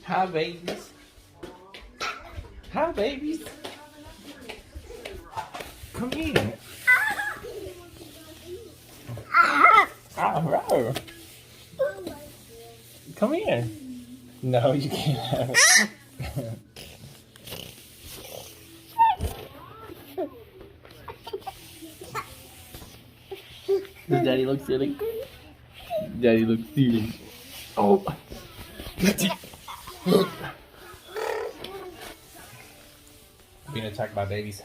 Hi, babies. Hi, babies. Come here. Oh, come here. No, you can't have it. Does Daddy look silly? Daddy looks silly. Oh. Being attacked by babies.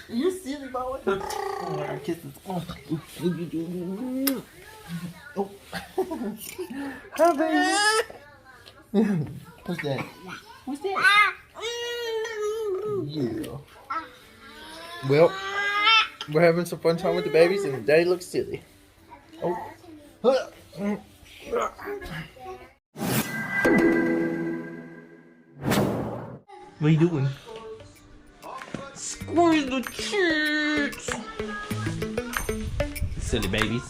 You silly boy. Oh, kisses. Oh. Oh. Hi, baby. What's that? What's that? Yeah. Well, we're having some fun time with the babies, and Daddy looks silly. Oh. What are you doing? Squeeze the cheeks! Silly babies.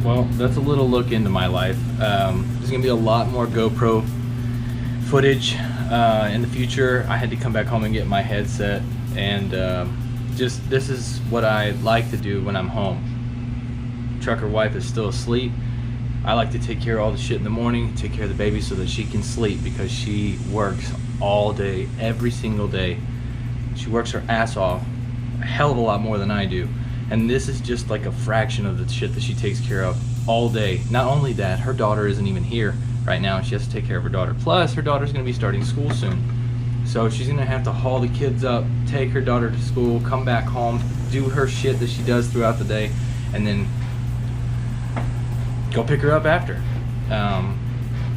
Well, that's a little look into my life. There's gonna be a lot more GoPro footage in the future. I had to come back home and get my headset, and just this is what I like to do when I'm home. Trucker wife is still asleep. I like to take care of all the shit in the morning, take care of the baby so that she can sleep, because she works all day, every single day. She works her ass off, a hell of a lot more than I do. And this is just like a fraction of the shit that she takes care of all day. Not only that, her daughter isn't even here right now. She has to take care of her daughter. Plus, her daughter's gonna be starting school soon. So she's gonna have to haul the kids up, take her daughter to school, come back home, do her shit that she does throughout the day, and then go pick her up after.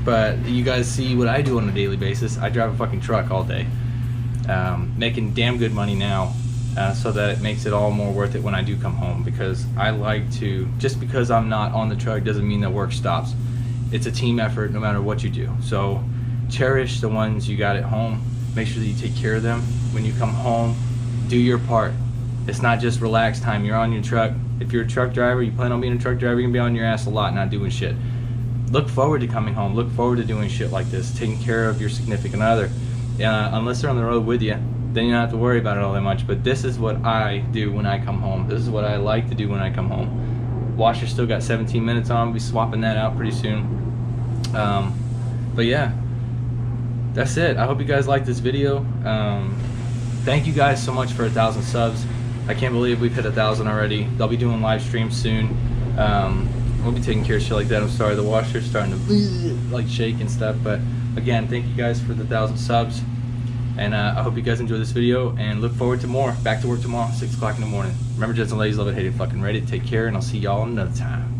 But you guys see what I do on a daily basis. I drive a fucking truck all day, making damn good money now. So that it makes it all more worth it when I do come home, because I like to, just because I'm not on the truck doesn't mean that work stops. It's a team effort no matter what you do. So cherish the ones you got at home. Make sure that you take care of them. When you come home, do your part. It's not just relax time. You're on your truck. If you're a truck driver, you plan on being a truck driver, you're gonna be on your ass a lot, not doing shit. Look forward to coming home. Look forward to doing shit like this, taking care of your significant other. Unless they're on the road with you, then you don't have to worry about it all that much. But this is what I do when I come home. This is what I like to do when I come home. Washer still got 17 minutes on. I'll be swapping that out pretty soon. But yeah, that's it. I hope you guys liked this video. Thank you guys so much for 1,000 subs. I can't believe we've hit 1,000 already. They'll be doing live streams soon. We'll be taking care of shit like that. I'm sorry, the washer's starting to like shake and stuff. But again, thank you guys for the 1,000 subs. And I hope you guys enjoyed this video, and look forward to more. Back to work tomorrow, 6 o'clock in the morning. Remember, gents and ladies, love it, hate it, fucking ready. Take care, and I'll see y'all another time.